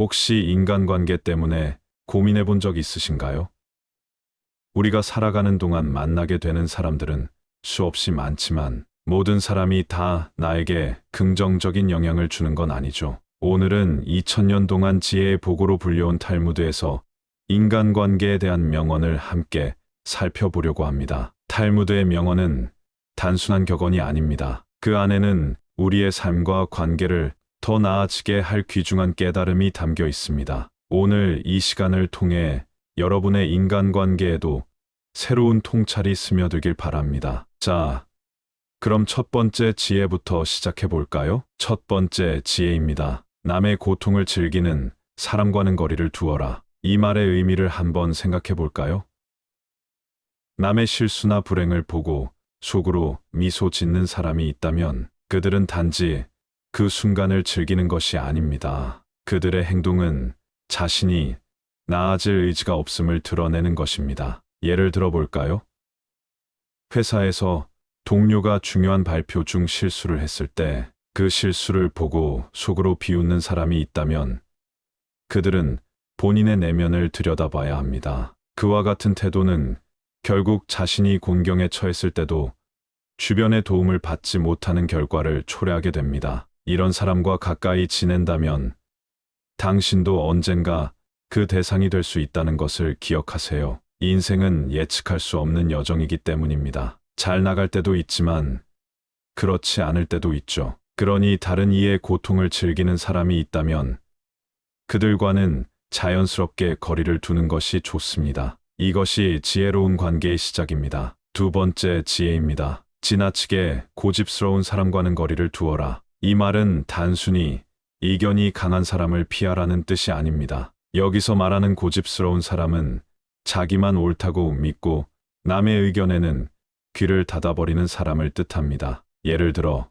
혹시 인간관계 때문에 고민해 본 적 있으신가요? 우리가 살아가는 동안 만나게 되는 사람들은 수없이 많지만 모든 사람이 다 나에게 긍정적인 영향을 주는 건 아니죠. 오늘은 2000년 동안 지혜의 보고로 불려온 탈무드에서 인간관계에 대한 명언을 함께 살펴보려고 합니다. 탈무드의 명언은 단순한 격언이 아닙니다. 그 안에는 우리의 삶과 관계를 더 나아지게 할 귀중한 깨달음이 담겨 있습니다. 오늘 이 시간을 통해 여러분의 인간관계에도 새로운 통찰이 스며들길 바랍니다. 자, 그럼 첫 번째 지혜부터 시작해 볼까요? 첫 번째 지혜입니다. 남의 고통을 즐기는 사람과는 거리를 두어라. 이 말의 의미를 한번 생각해 볼까요? 남의 실수나 불행을 보고 속으로 미소 짓는 사람이 있다면 그들은 단지 그 순간을 즐기는 것이 아닙니다. 그들의 행동은 자신이 나아질 의지가 없음을 드러내는 것입니다. 예를 들어 볼까요? 회사에서 동료가 중요한 발표 중 실수를 했을 때 그 실수를 보고 속으로 비웃는 사람이 있다면 그들은 본인의 내면을 들여다봐야 합니다. 그와 같은 태도는 결국 자신이 곤경에 처했을 때도 주변의 도움을 받지 못하는 결과를 초래하게 됩니다. 이런 사람과 가까이 지낸다면 당신도 언젠가 그 대상이 될 수 있다는 것을 기억하세요. 인생은 예측할 수 없는 여정이기 때문입니다. 잘 나갈 때도 있지만 그렇지 않을 때도 있죠. 그러니 다른 이의 고통을 즐기는 사람이 있다면 그들과는 자연스럽게 거리를 두는 것이 좋습니다. 이것이 지혜로운 관계의 시작입니다. 두 번째 지혜입니다. 지나치게 고집스러운 사람과는 거리를 두어라. 이 말은 단순히 이견이 강한 사람을 피하라는 뜻이 아닙니다. 여기서 말하는 고집스러운 사람은 자기만 옳다고 믿고 남의 의견에는 귀를 닫아버리는 사람을 뜻합니다. 예를 들어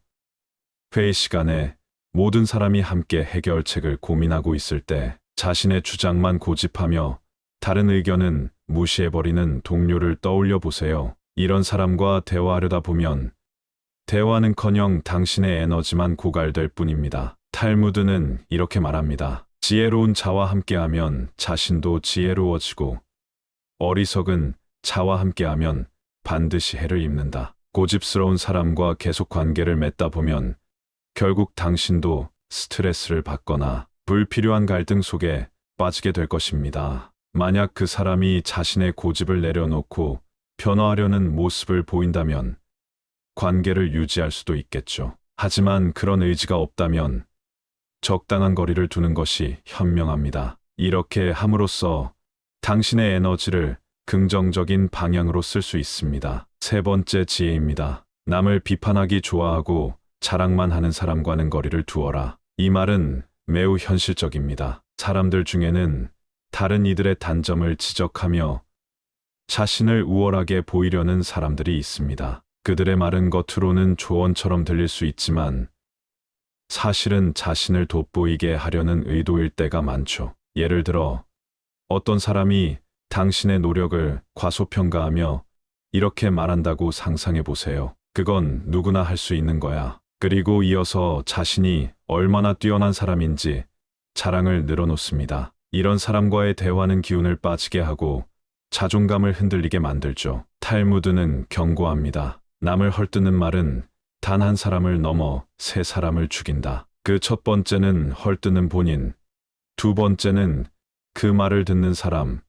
회의 시간에 모든 사람이 함께 해결책을 고민하고 있을 때 자신의 주장만 고집하며 다른 의견은 무시해버리는 동료를 떠올려 보세요. 이런 사람과 대화하려다 보면 대화는커녕 당신의 에너지만 고갈될 뿐입니다. 탈무드는 이렇게 말합니다. 지혜로운 자와 함께하면 자신도 지혜로워지고 어리석은 자와 함께하면 반드시 해를 입는다. 고집스러운 사람과 계속 관계를 맺다 보면 결국 당신도 스트레스를 받거나 불필요한 갈등 속에 빠지게 될 것입니다. 만약 그 사람이 자신의 고집을 내려놓고 변화하려는 모습을 보인다면 관계를 유지할 수도 있겠죠. 하지만 그런 의지가 없다면 적당한 거리를 두는 것이 현명합니다. 이렇게 함으로써 당신의 에너지를 긍정적인 방향으로 쓸 수 있습니다. 세 번째 지혜입니다. 남을 비판하기 좋아하고 자랑만 하는 사람과는 거리를 두어라. 이 말은 매우 현실적입니다. 사람들 중에는 다른 이들의 단점을 지적하며 자신을 우월하게 보이려는 사람들이 있습니다. 그들의 말은 겉으로는 조언처럼 들릴 수 있지만 사실은 자신을 돋보이게 하려는 의도일 때가 많죠. 예를 들어 어떤 사람이 당신의 노력을 과소평가하며 이렇게 말한다고 상상해 보세요. 그건 누구나 할 수 있는 거야. 그리고 이어서 자신이 얼마나 뛰어난 사람인지 자랑을 늘어놓습니다. 이런 사람과의 대화는 기운을 빠지게 하고 자존감을 흔들리게 만들죠. 탈무드는 경고합니다. 남을 헐뜯는 말은 단 한 사람을 넘어 세 사람을 죽인다. 그 첫 번째는 헐뜯는 본인, 두 번째는 그 말을 듣는 사람,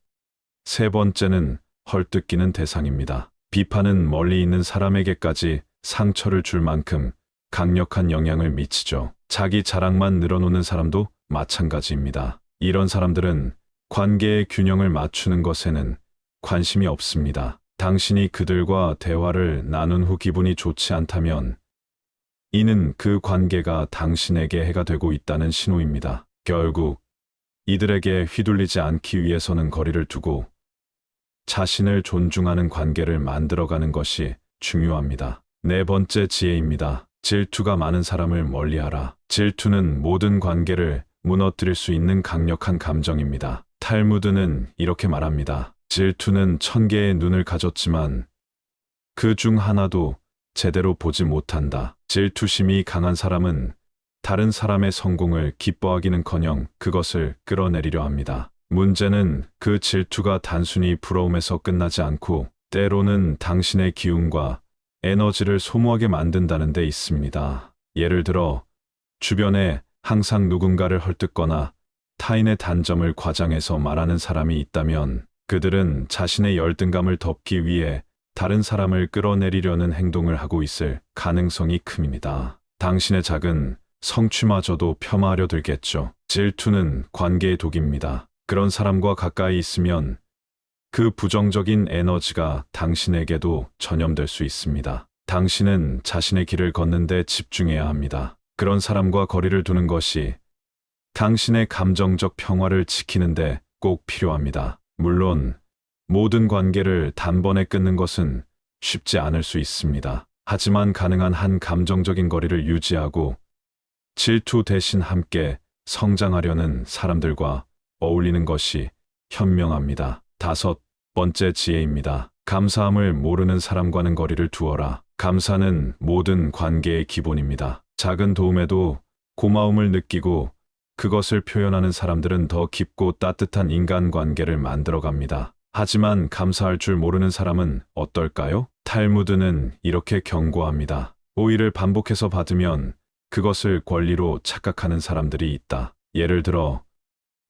세 번째는 헐뜯기는 대상입니다. 비판은 멀리 있는 사람에게까지 상처를 줄 만큼 강력한 영향을 미치죠. 자기 자랑만 늘어놓는 사람도 마찬가지입니다. 이런 사람들은 관계의 균형을 맞추는 것에는 관심이 없습니다. 당신이 그들과 대화를 나눈 후 기분이 좋지 않다면 이는 그 관계가 당신에게 해가 되고 있다는 신호입니다. 결국 이들에게 휘둘리지 않기 위해서는 거리를 두고 자신을 존중하는 관계를 만들어가는 것이 중요합니다. 네 번째 지혜입니다. 질투가 많은 사람을 멀리하라. 질투는 모든 관계를 무너뜨릴 수 있는 강력한 감정입니다. 탈무드는 이렇게 말합니다. 질투는 1000개의 눈을 가졌지만 그 중 하나도 제대로 보지 못한다. 질투심이 강한 사람은 다른 사람의 성공을 기뻐하기는커녕 그것을 끌어내리려 합니다. 문제는 그 질투가 단순히 부러움에서 끝나지 않고 때로는 당신의 기운과 에너지를 소모하게 만든다는 데 있습니다. 예를 들어 주변에 항상 누군가를 헐뜯거나 타인의 단점을 과장해서 말하는 사람이 있다면 그들은 자신의 열등감을 덮기 위해 다른 사람을 끌어내리려는 행동을 하고 있을 가능성이 큽니다. 당신의 작은 성취마저도 폄하하려 들겠죠. 질투는 관계의 독입니다. 그런 사람과 가까이 있으면 그 부정적인 에너지가 당신에게도 전염될 수 있습니다. 당신은 자신의 길을 걷는 데 집중해야 합니다. 그런 사람과 거리를 두는 것이 당신의 감정적 평화를 지키는데 꼭 필요합니다. 물론 모든 관계를 단번에 끊는 것은 쉽지 않을 수 있습니다. 하지만 가능한 한 감정적인 거리를 유지하고 질투 대신 함께 성장하려는 사람들과 어울리는 것이 현명합니다. 5번째 지혜입니다. 감사함을 모르는 사람과는 거리를 두어라. 감사는 모든 관계의 기본입니다. 작은 도움에도 고마움을 느끼고 그것을 표현하는 사람들은 더 깊고 따뜻한 인간관계를 만들어갑니다. 하지만 감사할 줄 모르는 사람은 어떨까요? 탈무드는 이렇게 경고합니다. 호의를 반복해서 받으면 그것을 권리로 착각하는 사람들이 있다. 예를 들어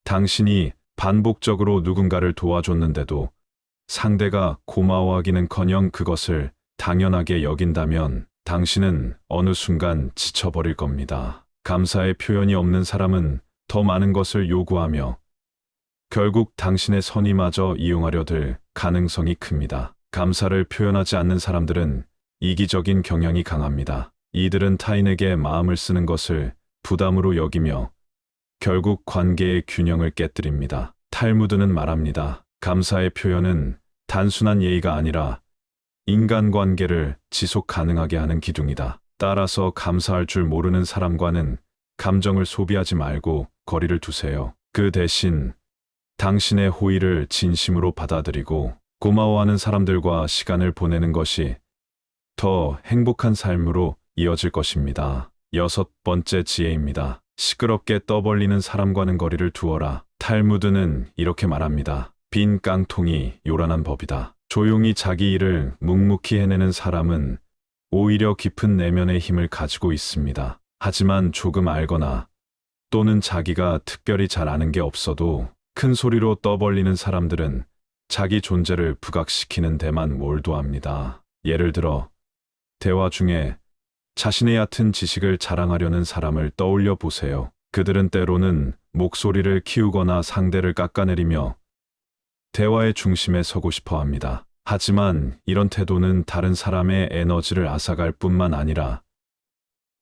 당신이 반복적으로 누군가를 도와줬는데도 상대가 고마워하기는커녕 그것을 당연하게 여긴다면 당신은 어느 순간 지쳐버릴 겁니다. 감사의 표현이 없는 사람은 더 많은 것을 요구하며 결국 당신의 선의마저 이용하려 들 가능성이 큽니다. 감사를 표현하지 않는 사람들은 이기적인 경향이 강합니다. 이들은 타인에게 마음을 쓰는 것을 부담으로 여기며 결국 관계의 균형을 깨뜨립니다. 탈무드는 말합니다. 감사의 표현은 단순한 예의가 아니라 인간관계를 지속 가능하게 하는 기둥이다. 따라서 감사할 줄 모르는 사람과는 감정을 소비하지 말고 거리를 두세요. 그 대신 당신의 호의를 진심으로 받아들이고 고마워하는 사람들과 시간을 보내는 것이 더 행복한 삶으로 이어질 것입니다. 6번째 지혜입니다. 시끄럽게 떠벌리는 사람과는 거리를 두어라. 탈무드는 이렇게 말합니다. 빈 깡통이 요란한 법이다. 조용히 자기 일을 묵묵히 해내는 사람은 오히려 깊은 내면의 힘을 가지고 있습니다. 하지만 조금 알거나 또는 자기가 특별히 잘 아는 게 없어도 큰 소리로 떠벌리는 사람들은 자기 존재를 부각시키는 데만 몰두합니다. 예를 들어 대화 중에 자신의 얕은 지식을 자랑하려는 사람을 떠올려 보세요. 그들은 때로는 목소리를 키우거나 상대를 깎아내리며 대화의 중심에 서고 싶어 합니다. 하지만 이런 태도는 다른 사람의 에너지를 앗아갈 뿐만 아니라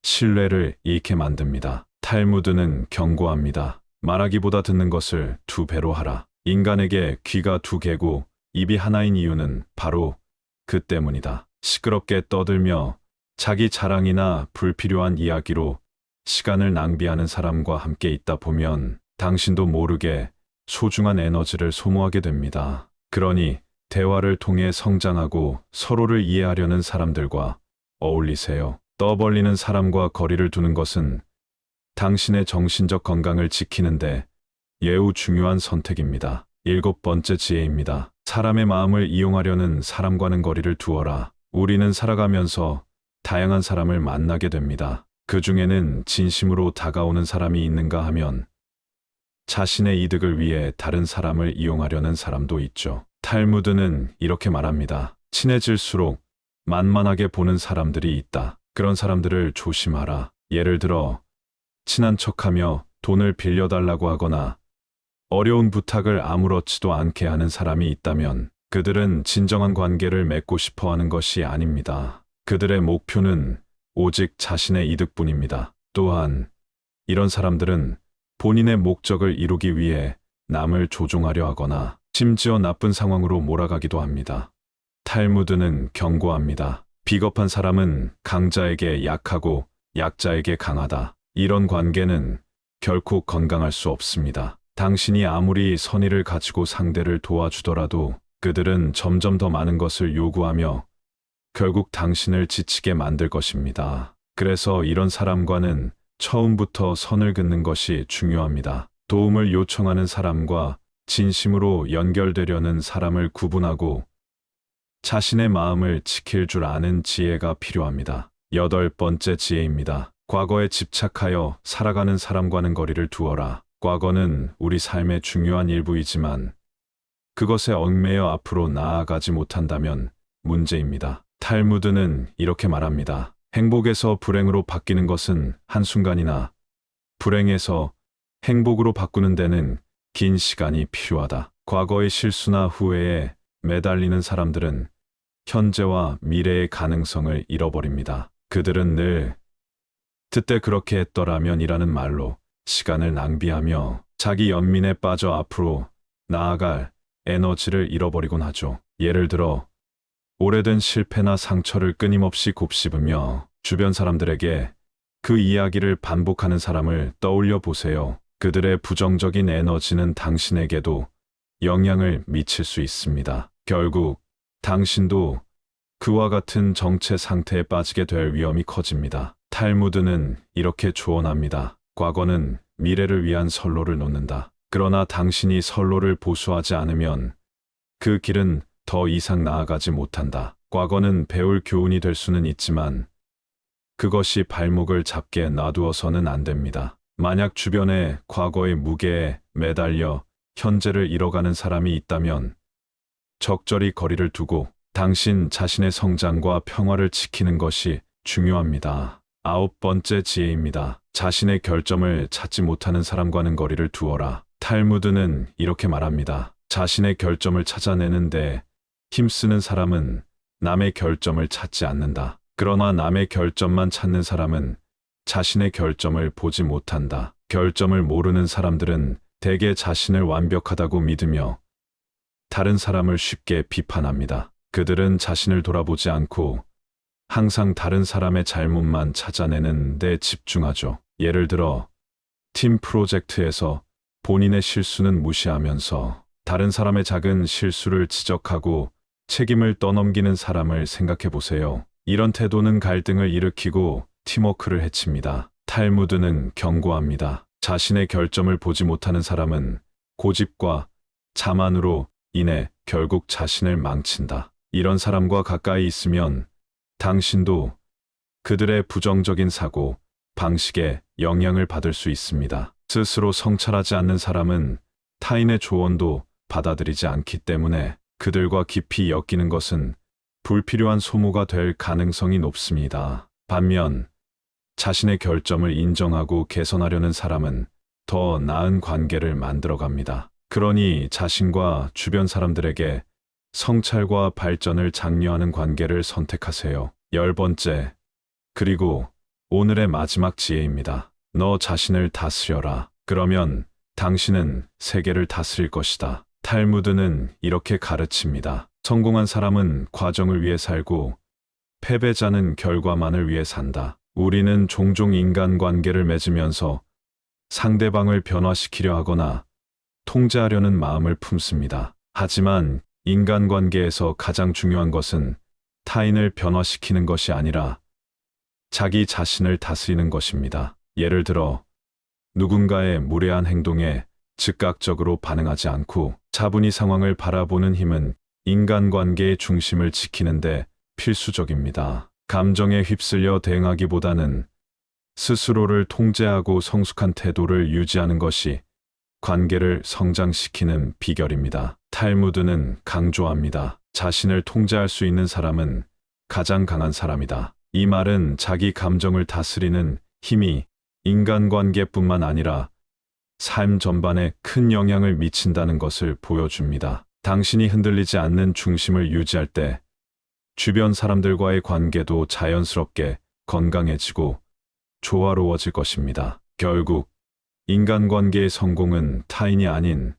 신뢰를 잃게 만듭니다. 탈무드는 경고합니다. 말하기보다 듣는 것을 2배로 하라. 인간에게 귀가 2개고 입이 하나인 이유는 바로 그 때문이다. 시끄럽게 떠들며 자기 자랑이나 불필요한 이야기로 시간을 낭비하는 사람과 함께 있다 보면 당신도 모르게 소중한 에너지를 소모하게 됩니다. 그러니 대화를 통해 성장하고 서로를 이해하려는 사람들과 어울리세요. 떠벌리는 사람과 거리를 두는 것은 당신의 정신적 건강을 지키는데 매우 중요한 선택입니다. 7번째 지혜입니다. 사람의 마음을 이용하려는 사람과는 거리를 두어라. 우리는 살아가면서 다양한 사람을 만나게 됩니다. 그 중에는 진심으로 다가오는 사람이 있는가 하면 자신의 이득을 위해 다른 사람을 이용하려는 사람도 있죠. 탈무드는 이렇게 말합니다. 친해질수록 만만하게 보는 사람들이 있다. 그런 사람들을 조심하라. 예를 들어 친한 척하며 돈을 빌려달라고 하거나 어려운 부탁을 아무렇지도 않게 하는 사람이 있다면 그들은 진정한 관계를 맺고 싶어 하는 것이 아닙니다. 그들의 목표는 오직 자신의 이득뿐입니다. 또한 이런 사람들은 본인의 목적을 이루기 위해 남을 조종하려 하거나 심지어 나쁜 상황으로 몰아가기도 합니다. 탈무드는 경고합니다. 비겁한 사람은 강자에게 약하고 약자에게 강하다. 이런 관계는 결코 건강할 수 없습니다. 당신이 아무리 선의를 가지고 상대를 도와주더라도 그들은 점점 더 많은 것을 요구하며 결국 당신을 지치게 만들 것입니다. 그래서 이런 사람과는 처음부터 선을 긋는 것이 중요합니다. 도움을 요청하는 사람과 진심으로 연결되려는 사람을 구분하고 자신의 마음을 지킬 줄 아는 지혜가 필요합니다. 8번째 지혜입니다. 과거에 집착하여 살아가는 사람과는 거리를 두어라. 과거는 우리 삶의 중요한 일부이지만 그것에 얽매여 앞으로 나아가지 못한다면 문제입니다. 탈무드는 이렇게 말합니다. 행복에서 불행으로 바뀌는 것은 한순간이나 불행에서 행복으로 바꾸는 데는 긴 시간이 필요하다. 과거의 실수나 후회에 매달리는 사람들은 현재와 미래의 가능성을 잃어버립니다. 그들은 늘 그때 그렇게 했더라면 이라는 말로 시간을 낭비하며 자기 연민에 빠져 앞으로 나아갈 에너지를 잃어버리곤 하죠. 예를 들어 오래된 실패나 상처를 끊임없이 곱씹으며 주변 사람들에게 그 이야기를 반복하는 사람을 떠올려 보세요. 그들의 부정적인 에너지는 당신에게도 영향을 미칠 수 있습니다. 결국 당신도 그와 같은 정체 상태에 빠지게 될 위험이 커집니다. 탈무드는 이렇게 조언합니다. 과거는 미래를 위한 선로를 놓는다. 그러나 당신이 선로를 보수하지 않으면 그 길은 더 이상 나아가지 못한다. 과거는 배울 교훈이 될 수는 있지만 그것이 발목을 잡게 놔두어서는 안 됩니다. 만약 주변에 과거의 무게에 매달려 현재를 잃어가는 사람이 있다면 적절히 거리를 두고 당신 자신의 성장과 평화를 지키는 것이 중요합니다. 9번째 지혜입니다. 자신의 결점을 찾지 못하는 사람과는 거리를 두어라. 탈무드는 이렇게 말합니다. 자신의 결점을 찾아내는데 힘쓰는 사람은 남의 결점을 찾지 않는다. 그러나 남의 결점만 찾는 사람은 자신의 결점을 보지 못한다. 결점을 모르는 사람들은 대개 자신을 완벽하다고 믿으며 다른 사람을 쉽게 비판합니다. 그들은 자신을 돌아보지 않고 항상 다른 사람의 잘못만 찾아내는 데 집중하죠. 예를 들어 팀 프로젝트에서 본인의 실수는 무시하면서 다른 사람의 작은 실수를 지적하고 책임을 떠넘기는 사람을 생각해 보세요. 이런 태도는 갈등을 일으키고 팀워크를 해칩니다. 탈무드는 경고합니다. 자신의 결점을 보지 못하는 사람은 고집과 자만으로 인해 결국 자신을 망친다. 이런 사람과 가까이 있으면 당신도 그들의 부정적인 사고, 방식에 영향을 받을 수 있습니다. 스스로 성찰하지 않는 사람은 타인의 조언도 받아들이지 않기 때문에 그들과 깊이 엮이는 것은 불필요한 소모가 될 가능성이 높습니다. 반면 자신의 결점을 인정하고 개선하려는 사람은 더 나은 관계를 만들어갑니다. 그러니 자신과 주변 사람들에게 성찰과 발전을 장려하는 관계를 선택하세요. 10번째, 그리고 오늘의 마지막 지혜입니다. 너 자신을 다스려라. 그러면 당신은 세계를 다스릴 것이다. 탈무드는 이렇게 가르칩니다. 성공한 사람은 과정을 위해 살고 패배자는 결과만을 위해 산다. 우리는 종종 인간관계를 맺으면서 상대방을 변화시키려 하거나 통제하려는 마음을 품습니다. 하지만 인간관계에서 가장 중요한 것은 타인을 변화시키는 것이 아니라 자기 자신을 다스리는 것입니다. 예를 들어 누군가의 무례한 행동에 즉각적으로 반응하지 않고 차분히 상황을 바라보는 힘은 인간관계의 중심을 지키는데 필수적입니다. 감정에 휩쓸려 대응하기보다는 스스로를 통제하고 성숙한 태도를 유지하는 것이 관계를 성장시키는 비결입니다. 탈무드는 강조합니다. 자신을 통제할 수 있는 사람은 가장 강한 사람이다. 이 말은 자기 감정을 다스리는 힘이 인간관계뿐만 아니라 삶 전반에 큰 영향을 미친다는 것을 보여줍니다. 당신이 흔들리지 않는 중심을 유지할 때 주변 사람들과의 관계도 자연스럽게 건강해지고 조화로워질 것입니다. 결국 인간관계의 성공은 타인이 아닌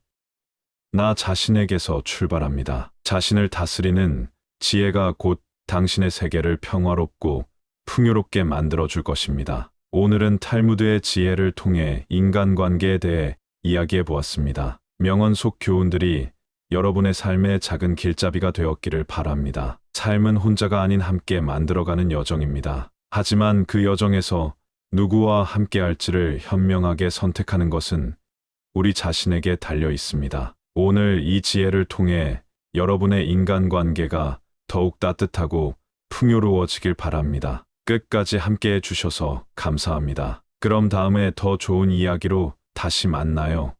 나 자신에게서 출발합니다. 자신을 다스리는 지혜가 곧 당신의 세계를 평화롭고 풍요롭게 만들어줄 것입니다. 오늘은 탈무드의 지혜를 통해 인간관계에 대해 이야기해 보았습니다. 명언 속 교훈들이 여러분의 삶의 작은 길잡이가 되었기를 바랍니다. 삶은 혼자가 아닌 함께 만들어가는 여정입니다. 하지만 그 여정에서 누구와 함께 할지를 현명하게 선택하는 것은 우리 자신에게 달려 있습니다. 오늘 이 지혜를 통해 여러분의 인간관계가 더욱 따뜻하고 풍요로워지길 바랍니다. 끝까지 함께 해주셔서 감사합니다. 그럼 다음에 더 좋은 이야기로 다시 만나요.